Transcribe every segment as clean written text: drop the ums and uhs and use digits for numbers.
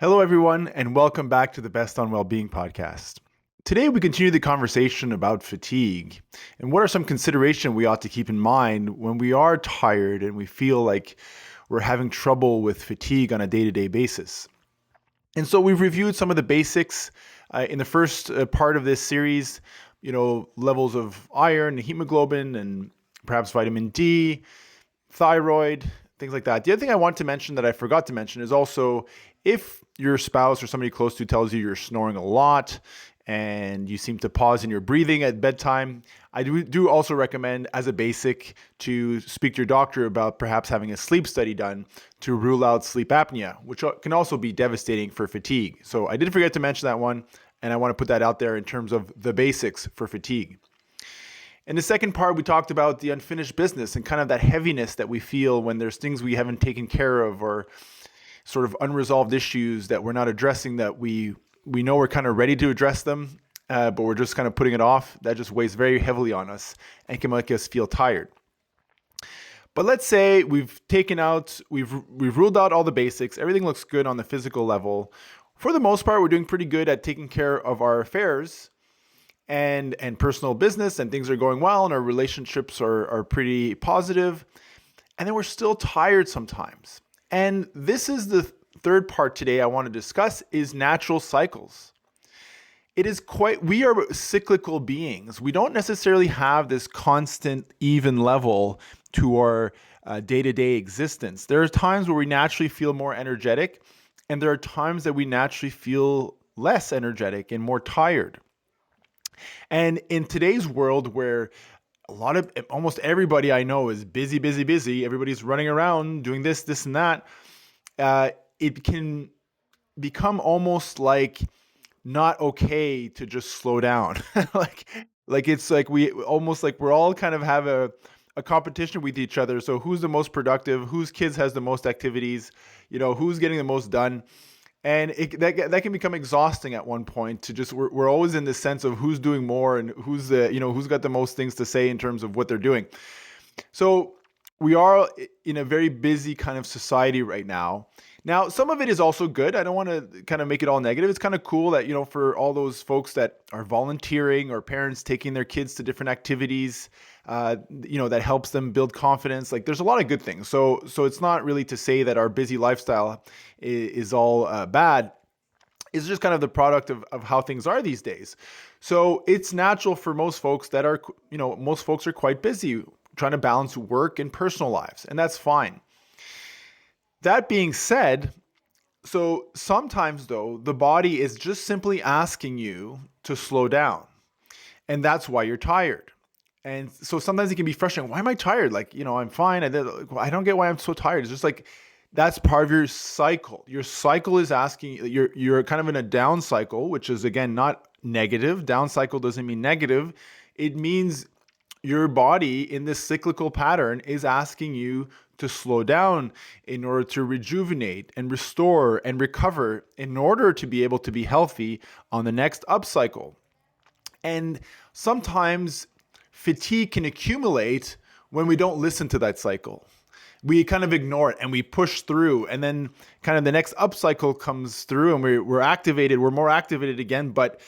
Hello, everyone, and welcome back to the Best on Wellbeing podcast. Today, we continue the conversation about fatigue and what are some considerations we ought to keep in mind when we are tired and we feel like we're having trouble with fatigue on a day to day basis. And so, we've reviewed some of the basics in the first part of this series, levels of iron, hemoglobin, and perhaps vitamin D, thyroid, things like that. The other thing I want to mention that I forgot to mention is also if your spouse or somebody close to you tells you you're snoring a lot and you seem to pause in your breathing at bedtime, I do also recommend as a basic to speak to your doctor about perhaps having a sleep study done to rule out sleep apnea, which can also be devastating for fatigue. So I did forget to mention that one, and I want to put that out there in terms of the basics for fatigue. In the second part, we talked about the unfinished business and kind of that heaviness that we feel when there's things we haven't taken care of or sort of unresolved issues that we're not addressing that we know we're kind of ready to address them, but we're just kind of putting it off. That just weighs very heavily on us and can make us feel tired. But let's say we've ruled out all the basics. Everything looks good on the physical level. For the most part, we're doing pretty good at taking care of our affairs and personal business, and things are going well, and our relationships are pretty positive. And then we're still tired sometimes. And this is the third part today I want to discuss is natural cycles. We are cyclical beings. We don't necessarily have this constant even level to our day-to-day existence. There are times where we naturally feel more energetic, and there are times that we naturally feel less energetic and more tired. And in today's world where almost everybody I know is busy, busy, busy. Everybody's running around doing this, and that. It can become almost like not okay to just slow down. like, it's like we're all kind of have a competition with each other. So who's the most productive? Whose kids has the most activities? Who's getting the most done? And that can become exhausting at one point to just we're always in this sense of who's doing more and who's got the most things to say in terms of what they're doing. So we are in a very busy kind of society right now. Now, some of it is also good. I don't want to kind of make it all negative. It's kind of cool that, for all those folks that are volunteering or parents taking their kids to different activities, that helps them build confidence. Like there's a lot of good things. So it's not really to say that our busy lifestyle is all bad. It's just kind of the product of how things are these days. So it's natural for most folks most folks are quite busy trying to balance work and personal lives, and that's fine. That being said, so sometimes though, the body is just simply asking you to slow down, and that's why you're tired. And so sometimes it can be frustrating. Why am I tired? I'm fine. I don't get why I'm so tired. It's just like, that's part of your cycle. Your cycle is asking, you're kind of in a down cycle, which is again, not negative. Down cycle doesn't mean negative. It means your body in this cyclical pattern is asking you to slow down in order to rejuvenate and restore and recover in order to be able to be healthy on the next upcycle. And sometimes fatigue can accumulate when we don't listen to that cycle. We kind of ignore it and we push through, and then kind of the next upcycle comes through and we're activated, we're more activated again, but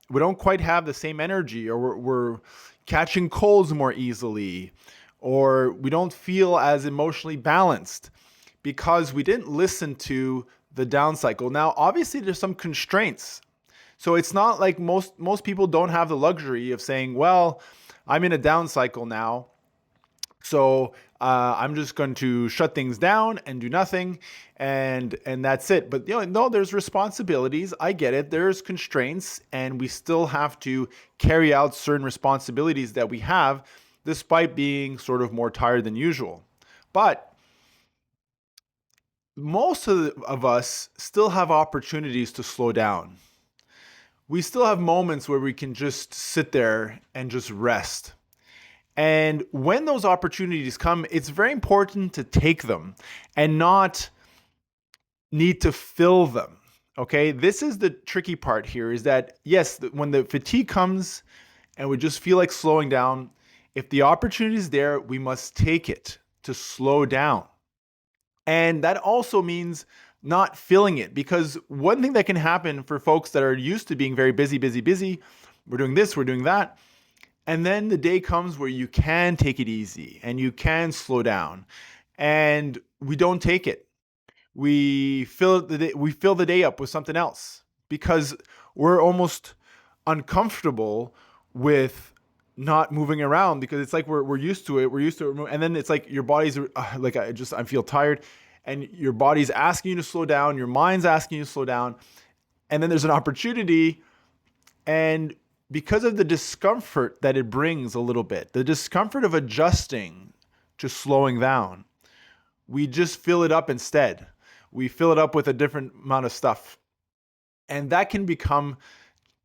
we don't quite have the same energy, or we're catching colds more easily, or we don't feel as emotionally balanced because we didn't listen to the down cycle. Now, obviously there's some constraints. So it's not like most people don't have the luxury of saying, well, I'm in a down cycle now, so I'm just going to shut things down and do nothing, and that's it. But no, there's responsibilities. I get it. There's constraints, and we still have to carry out certain responsibilities that we have, despite being sort of more tired than usual. But most of us still have opportunities to slow down. We still have moments where we can just sit there and just rest. And when those opportunities come, it's very important to take them and not need to fill them. Okay, this is the tricky part here, is that yes, when the fatigue comes and we just feel like slowing down, if the opportunity is there, we must take it to slow down. And that also means not filling it. Because one thing that can happen for folks that are used to being very busy, busy, busy, we're doing this, we're doing that. And then the day comes where you can take it easy and you can slow down. And we don't take it. We fill the day up with something else because we're almost uncomfortable with not moving around, because it's like we're used to it. We're used to it. And then it's like your body's like, I feel tired, and your body's asking you to slow down. Your mind's asking you to slow down. And then there's an opportunity. And because of the discomfort that it brings a little bit, the discomfort of adjusting to slowing down, we just fill it up instead. We fill it up with a different amount of stuff. And that can become,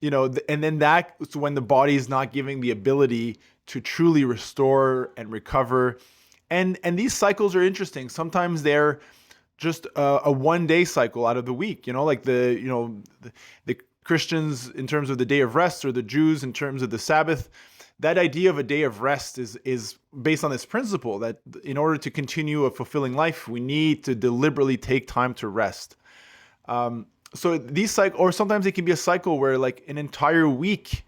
and then that's when the body is not giving the ability to truly restore and recover. And these cycles are interesting. Sometimes they're just a 1 day cycle out of the week, like the Christians in terms of the day of rest, or the Jews in terms of the Sabbath. That idea of a day of rest is based on this principle that in order to continue a fulfilling life, we need to deliberately take time to rest. So these or sometimes it can be a cycle where like an entire week,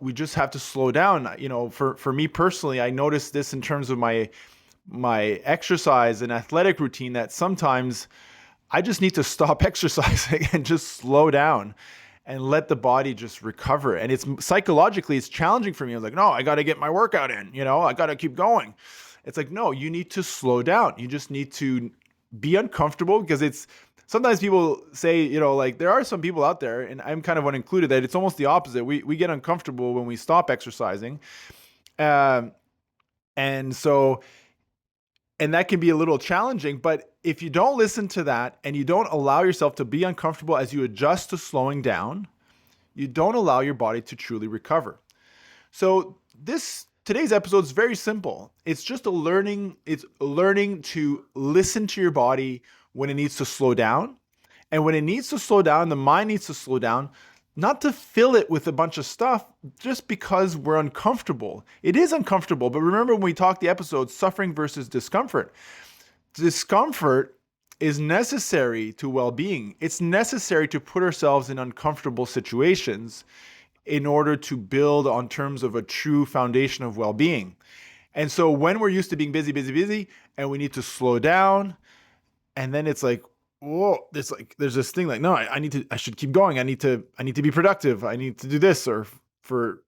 we just have to slow down. For me personally, I noticed this in terms of my exercise and athletic routine, that sometimes I just need to stop exercising and just slow down and let the body just recover. And it's psychologically, it's challenging for me. I was like, no, I got to get my workout in, I got to keep going. It's like, no, you need to slow down. You just need to be uncomfortable, because sometimes people say, like there are some people out there, and I'm kind of one included, that it's almost the opposite. We get uncomfortable when we stop exercising. And that can be a little challenging, but if you don't listen to that and you don't allow yourself to be uncomfortable as you adjust to slowing down, you don't allow your body to truly recover. So today's episode is very simple. It's just learning to listen to your body when it needs to slow down. And when it needs to slow down, the mind needs to slow down, not to fill it with a bunch of stuff just because we're uncomfortable. It is uncomfortable, but remember when we talked the episode, suffering versus discomfort. Discomfort is necessary to well-being. It's necessary to put ourselves in uncomfortable situations in order to build on terms of a true foundation of well-being. And so when we're used to being busy, busy, busy, and we need to slow down, and then it's like, whoa, there's this thing like, no, I should keep going. I need to be productive. I need to do this. Or for,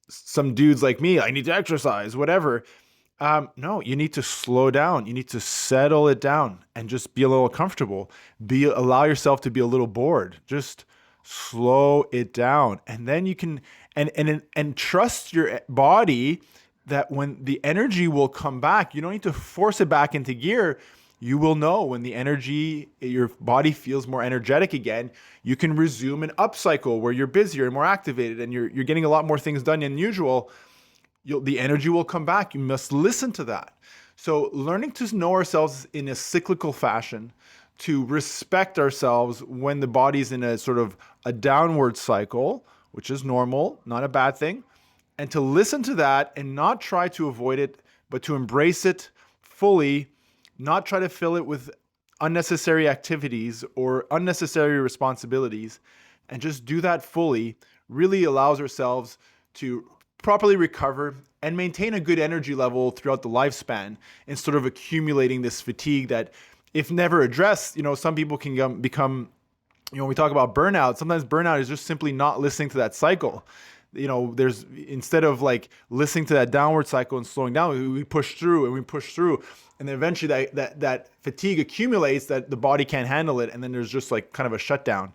some dudes like me, I need to exercise, whatever. No, you need to slow down. You need to settle it down and just be a little comfortable. Allow yourself to be a little bored. Just slow it down. And then you can, and trust your body that when the energy will come back, you don't need to force it back into gear. You will know when the energy, your body feels more energetic again, you can resume an up cycle where you're busier and more activated and you're getting a lot more things done than usual. The energy will come back. You must listen to that. So learning to know ourselves in a cyclical fashion, to respect ourselves when the body's in a sort of a downward cycle, which is normal, not a bad thing, and to listen to that and not try to avoid it, but to embrace it fully. Not try to fill it with unnecessary activities or unnecessary responsibilities, and just do that fully really allows ourselves to properly recover and maintain a good energy level throughout the lifespan, instead of accumulating this fatigue that, if never addressed, some people can become, when we talk about burnout, sometimes burnout is just simply not listening to that cycle. There's, instead of like listening to that downward cycle and slowing down, we push through and we push through. And then eventually that fatigue accumulates that the body can't handle it. And then there's just like kind of a shutdown.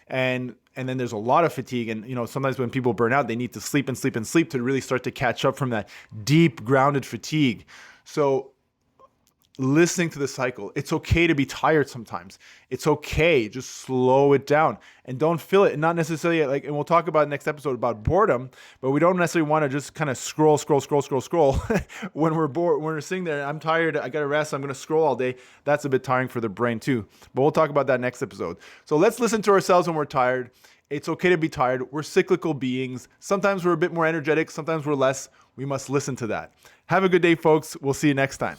And then there's a lot of fatigue. And, sometimes when people burn out, they need to sleep and sleep and sleep to really start to catch up from that deep grounded fatigue. So listening to the cycle. It's okay to be tired sometimes. It's okay. Just slow it down and don't fill it. And not necessarily and we'll talk about next episode about boredom, but we don't necessarily want to just kind of scroll when we're bored, when we're sitting there, I'm tired, I got to rest, I'm going to scroll all day. That's a bit tiring for the brain too, but we'll talk about that next episode. So let's listen to ourselves when we're tired. It's okay to be tired. We're cyclical beings. Sometimes we're a bit more energetic. Sometimes we're less. We must listen to that. Have a good day, folks. We'll see you next time.